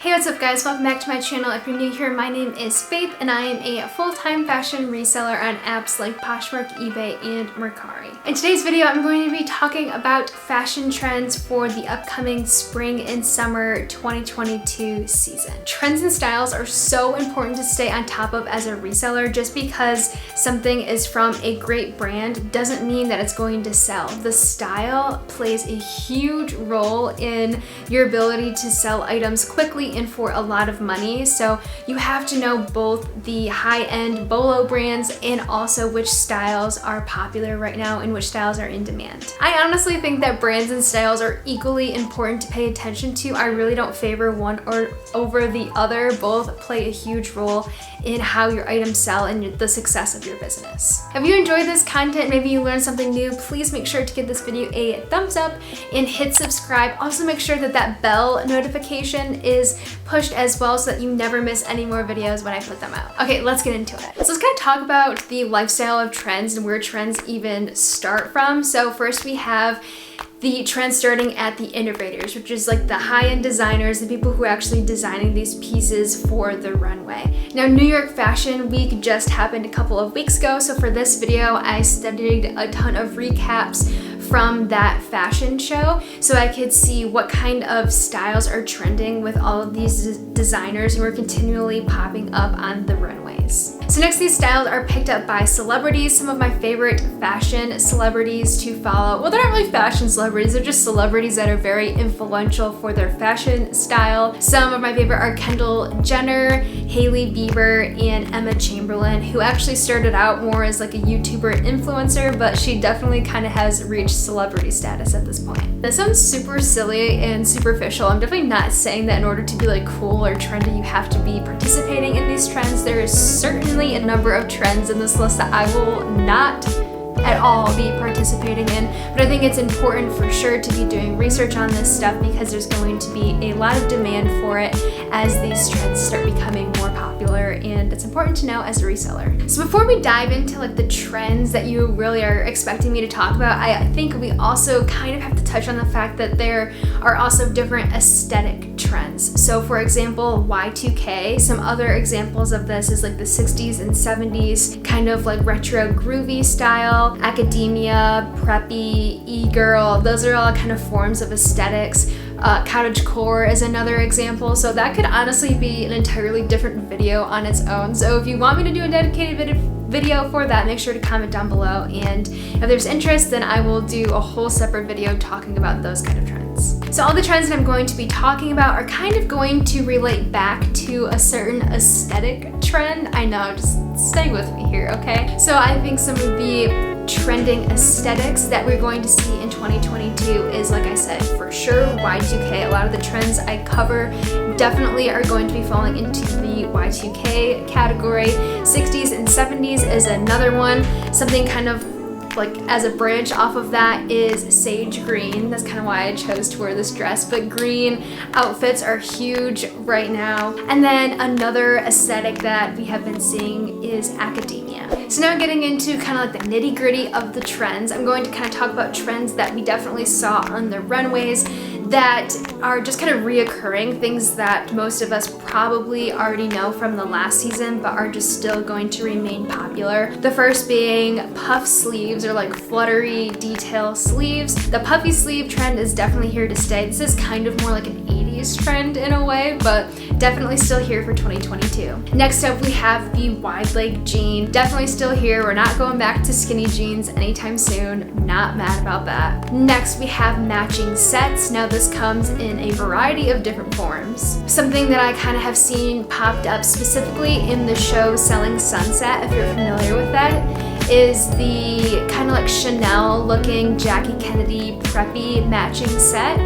Hey, what's up guys? Welcome back to my channel. If you're new here, my name is Faith and I am a full-time fashion reseller on apps like Poshmark, eBay, and Mercari. In today's video, I'm going to be talking about fashion trends for the upcoming spring and summer 2022 season. Trends and styles are so important to stay on top of as a reseller. Just because something is from a great brand doesn't mean that it's going to sell. The style plays a huge role in your ability to sell items quickly and for a lot of money. So you have to know both the high-end BOLO brands and also which styles are popular right now and which styles are in demand. I honestly think that brands and styles are equally important to pay attention to. I really don't favor one or over the other. Both play a huge role in how your items sell and the success of your business. If you enjoyed this content, maybe you learned something new, please make sure to give this video a thumbs up and hit subscribe. Also make sure that that bell notification is pushed as well so that you never miss any more videos when I put them out. Okay, let's get into it. So let's kind of talk about the lifestyle of trends and where trends even start from. So first we have the trend starting at the innovators, which is like the high-end designers, the people who are actually designing these pieces for the runway. Now, New York Fashion Week just happened a couple of weeks ago, so for this video, I studied a ton of recaps from that fashion show so I could see what kind of styles are trending with all of these designers who are continually popping up on the runways. So next, these styles are picked up by celebrities. Some of my favorite fashion celebrities to follow, well, they're not really fashion celebrities, they're just celebrities that are very influential for their fashion style. Some of my favorite are Kendall Jenner, Hailey Bieber, and Emma Chamberlain, who actually started out more as like a YouTuber influencer, but she definitely kind of has reached celebrity status at this point. This sounds super silly and superficial. I'm definitely not saying that in order to be like cool or trendy, you have to be participating in these trends. There is certainly a number of trends in this list that I will not at all be participating in, but I think it's important for sure to be doing research on this stuff because there's going to be a lot of demand for it as these trends start becoming more popular, and it's important to know as a reseller. So before we dive into like the trends that you really are expecting me to talk about, I think we also kind of have to touch on the fact that there are also different aesthetic trends. So for example, Y2K, some other examples of this is like the 60s and 70s kind of like retro groovy style, academia, preppy, e-girl, those are all kind of forms of aesthetics. Cottagecore is another example, so that could honestly be an entirely different video on its own. So if you want me to do a dedicated video for that, make sure to comment down below, and if there's interest, then I will do a whole separate video talking about those kind of trends. So all the trends that I'm going to be talking about are kind of going to relate back to a certain aesthetic trend. I know, just stay with me here, okay? So I think some of the trending aesthetics that we're going to see in 2022 is, like I said, for sure Y2K. A lot of the trends I cover definitely are going to be falling into the Y2K category. 60s and 70s is another one. Something kind of like as a branch off of that is sage green. That's kind of why I chose to wear this dress, but green outfits are huge right now. And then another aesthetic that we have been seeing is academia. So now getting into kind of like the nitty gritty of the trends, I'm going to kind of talk about trends that we definitely saw on the runways that are just kind of reoccurring, things that most of us probably already know from the last season but are just still going to remain popular. The first being puff sleeves, or like fluttery detail sleeves. The puffy sleeve trend is definitely here to stay. This is kind of more like an 80s trend in a way, but definitely still here for 2022. Next up, we have the wide leg jean. Definitely still here. We're not going back to skinny jeans anytime soon. Not mad about that. Next, we have matching sets. Now this comes in a variety of different forms. Something that I kind of have seen popped up specifically in the show Selling Sunset, if you're familiar with that, is the kind of like Chanel looking Jackie Kennedy preppy matching set.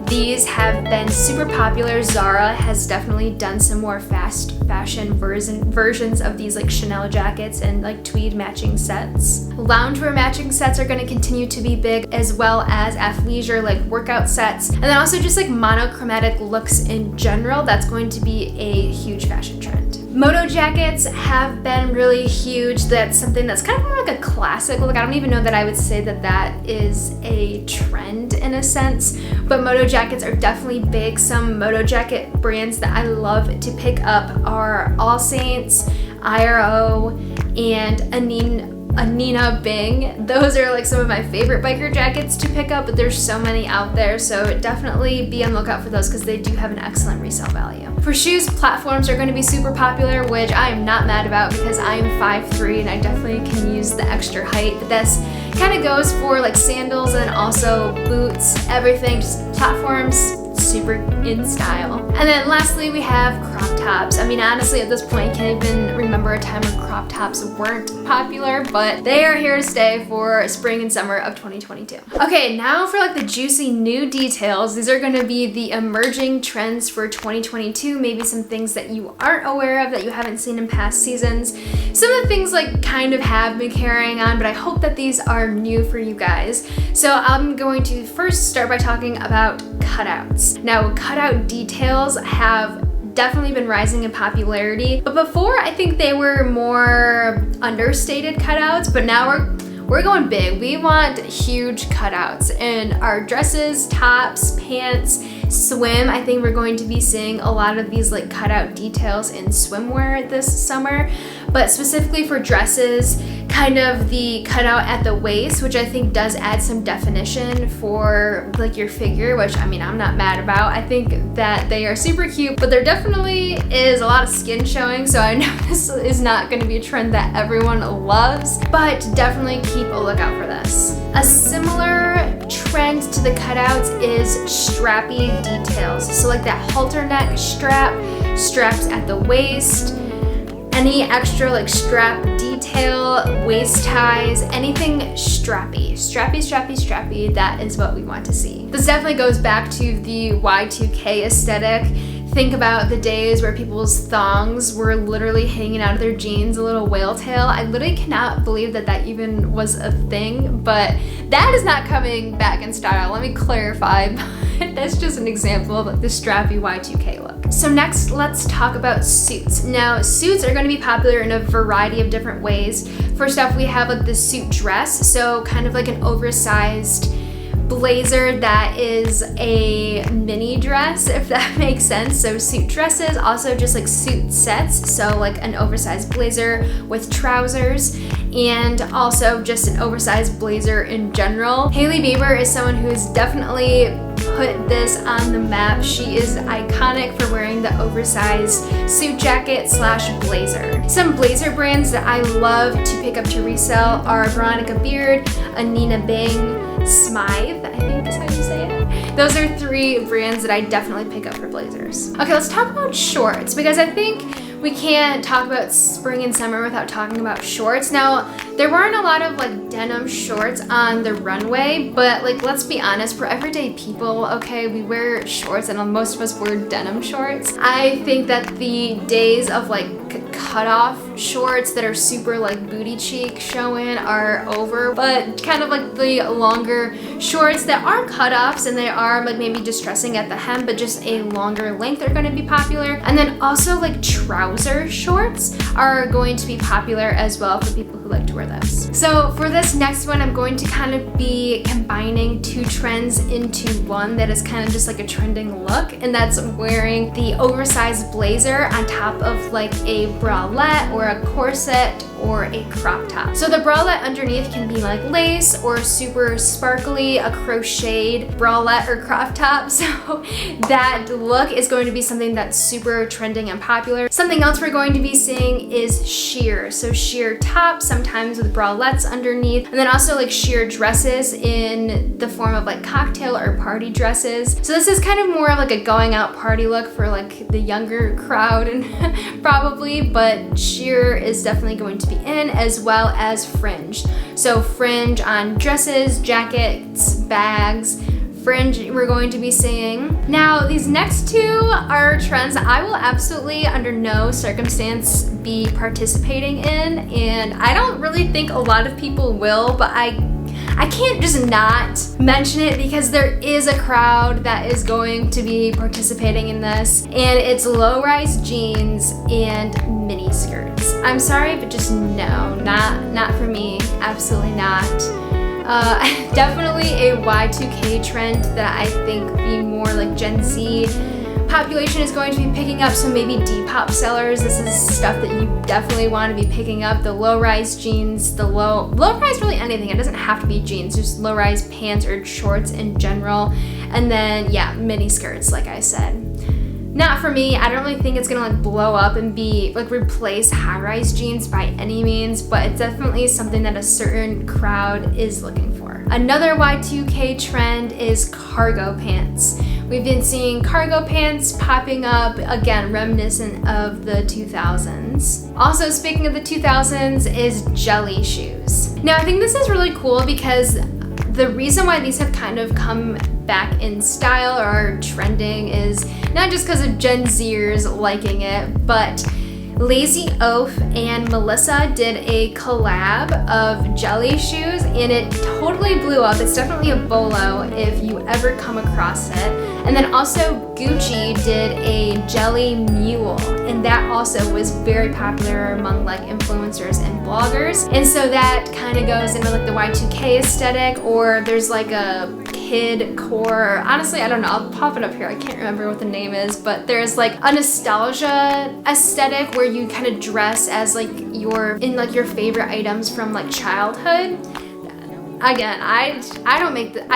These have been super popular. Zara has definitely done some more fast fashion versions of these like Chanel jackets and like tweed matching sets. Loungewear matching sets are going to continue to be big, as well as athleisure like workout sets. And then also just like monochromatic looks in general, that's going to be a huge fashion trend. Moto jackets have been really huge. That's something that's kind of more like a classic look. I don't even know that I would say that that is a trend in a sense, but moto jackets are definitely big. Some moto jacket brands that I love to pick up are All Saints, IRO, and Anina Bing. Those are like some of my favorite biker jackets to pick up, but there's so many out there, so definitely be on the lookout for those because they do have an excellent resale value. For shoes, platforms are going to be super popular, which I am not mad about because I am 5'3" and I definitely can use the extra height, but this kind of goes for like sandals and also boots, everything, just platforms, super in style. And then lastly, we have crop tops. I mean, honestly, at this point, I can't even remember a time when crop tops weren't popular, but they are here to stay for spring and summer of 2022. Okay, now for like the juicy new details. These are gonna be the emerging trends for 2022, maybe some things that you aren't aware of that you haven't seen in past seasons. Some of the things like kind of have been carrying on, but I hope that these are new for you guys. So I'm going to first start by talking about cutouts. Now, cutout details have definitely been rising in popularity, but before I think they were more understated cutouts, but now we're going big. We want huge cutouts in our dresses, tops, pants, swim. I think we're going to be seeing a lot of these like cutout details in swimwear this summer, but specifically for dresses, kind of the cutout at the waist, which I think does add some definition for like your figure, which I mean, I'm not mad about. I think that they are super cute, but there definitely is a lot of skin showing, so I know this is not going to be a trend that everyone loves, but definitely keep a lookout for this. A similar trend to the cutouts is strappy details. So like that halter neck strap, straps at the waist, any extra like strap detail, waist ties, anything strappy. Strappy, that is what we want to see. This definitely goes back to the Y2K aesthetic. Think about the days where people's thongs were literally hanging out of their jeans, a little whale tail. I literally cannot believe that that even was a thing, but that is not coming back in style. Let me clarify, but that's just an example of like the strappy Y2K look. So next, let's talk about suits. Now, suits are going to be popular in a variety of different ways. First off, we have like the suit dress, so kind of like an oversized blazer that is a mini dress, if that makes sense. So suit dresses, also just like suit sets, so like an oversized blazer with trousers, and also just an oversized blazer in general. Hailey Bieber is someone who's definitely put this on the map. She is iconic for wearing the oversized suit jacket slash blazer. Some blazer brands that I love to pick up to resell are Veronica Beard, Anina Bing, Smythe, I think is how you say it. Those are three brands that I definitely pick up for blazers. Okay, let's talk about shorts, because I think we can't talk about spring and summer without talking about shorts. Now, there weren't a lot of like denim shorts on the runway, but like, let's be honest, for everyday people, okay, we wear shorts and most of us wear denim shorts. I think that the days of like cutoff shorts that are super like booty cheek showing are over, but kind of like the longer shorts that aren't cutoffs and they are like maybe distressing at the hem, but just a longer length are going to be popular. And then also like trouser shorts are going to be popular as well for people who like to wear those. So for this next one, I'm going to kind of be combining two trends into one that is kind of just like a trending look, and that's wearing the oversized blazer on top of like a bralette or a corset or a crop top. So the bralette underneath can be like lace or super sparkly, a crocheted bralette or crop top. So that look is going to be something that's super trending and popular. Something else we're going to be seeing is sheer. So sheer tops, sometimes with bralettes underneath, and then also like sheer dresses in the form of like cocktail or party dresses. So this is kind of more of like a going out party look for like the younger crowd and probably, but sheer is definitely going to be in, as well as fringe. So fringe on dresses, jackets, bags, fringe we're going to be seeing. Now, these next two are trends I will absolutely under no circumstance be participating in, and I don't really think a lot of people will, but I I can't just not mention it because there is a crowd that is going to be participating in this, and it's low-rise jeans and mini skirts. I'm sorry, but just no, not for me, absolutely not. Definitely a Y2K trend that I think the more like Gen Z population is going to be picking up, so maybe Depop sellers, this is stuff that you definitely want to be picking up. The low-rise jeans, the low-rise really anything, it doesn't have to be jeans, just low-rise pants or shorts in general. And then yeah, mini skirts, like I said. Not for me. I don't really think it's gonna like blow up and be like replace high-rise jeans by any means, but it's definitely something that a certain crowd is looking for. Another Y2K trend is cargo pants. We've been seeing cargo pants popping up, again, reminiscent of the 2000s. Also, speaking of the 2000s, is jelly shoes. Now, I think this is really cool because the reason why these have kind of come back in style or are trending is not just because of Gen Zers liking it, but Lazy Oaf and Melissa did a collab of jelly shoes and it totally blew up. It's definitely a BOLO if you ever come across it. And then also Gucci did a jelly mule, and that also was very popular among like influencers and bloggers. And so that kind of goes into like the Y2K aesthetic, or there's like a kid core. Honestly, I don't know. I'll pop it up here. I can't remember what the name is, but there's like a nostalgia aesthetic where you kind of dress as like your favorite items from like childhood. Again, I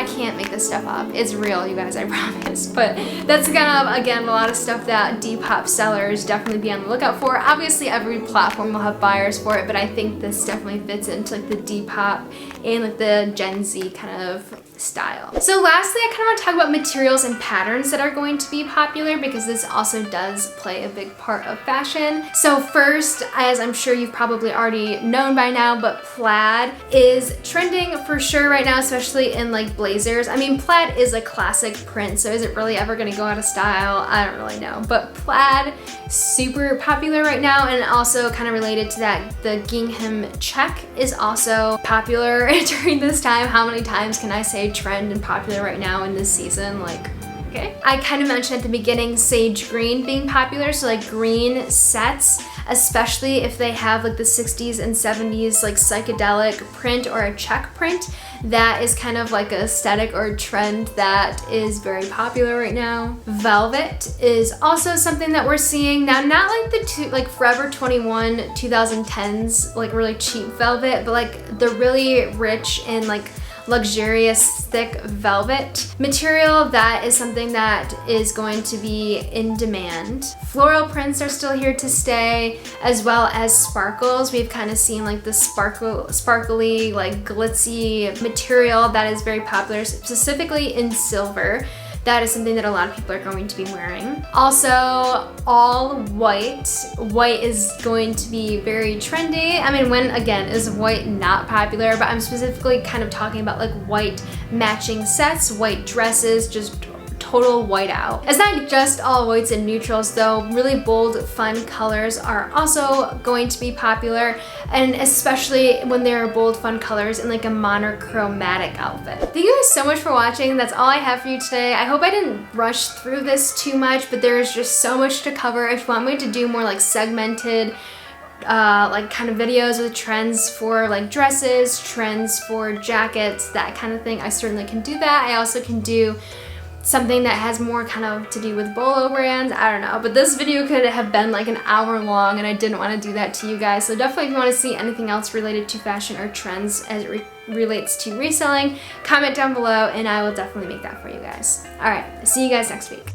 can't make this stuff up. It's real, you guys, I promise. But that's kind of, again, a lot of stuff that Depop sellers definitely be on the lookout for. Obviously, every platform will have buyers for it, but I think this definitely fits into like the Depop and like the Gen Z kind of style. So lastly, I kind of want to talk about materials and patterns that are going to be popular because this also does play a big part of fashion. So first, as I'm sure you've probably already known by now, but plaid is trending for sure right now, especially in like blazers. I mean, plaid is a classic print, so is it really ever going to go out of style? I don't really know, but plaid super popular right now, and also kind of related to that, the gingham check is also popular during this time. How many times can I say trend and popular right now in this season? Like, okay. I kind of mentioned at the beginning sage green being popular, so like green sets, especially if they have like the 60s and 70s like psychedelic print or a check print, that is kind of like an aesthetic or a trend that is very popular right now. Velvet is also something that we're seeing now, not like like Forever 21 2010s like really cheap velvet, but like the really rich and like luxurious thick velvet material. That is something that is going to be in demand. Floral prints are still here to stay, as well as sparkles. We've kind of seen like the sparkly, like glitzy material that is very popular, specifically in silver. That is something that a lot of people are going to be wearing. Also, all white. White is going to be very trendy. I mean, when again, is white not popular, but I'm specifically kind of talking about like white matching sets, white dresses, just total white out. It's not just all whites and neutrals though. Really bold, fun colors are also going to be popular, and especially when there are bold, fun colors in like a monochromatic outfit. Thank you guys so much for watching. That's all I have for you today. I hope I didn't rush through this too much, but there is just so much to cover. If you want me to do more like segmented like kind of videos with trends for like dresses, trends for jackets, that kind of thing, I certainly can do that. I also can do something that has more kind of to do with BOLO brands. I don't know, but this video could have been like an hour long and I didn't want to do that to you guys. So definitely if you want to see anything else related to fashion or trends as it relates to reselling, comment down below and I will definitely make that for you guys. All right, see you guys next week.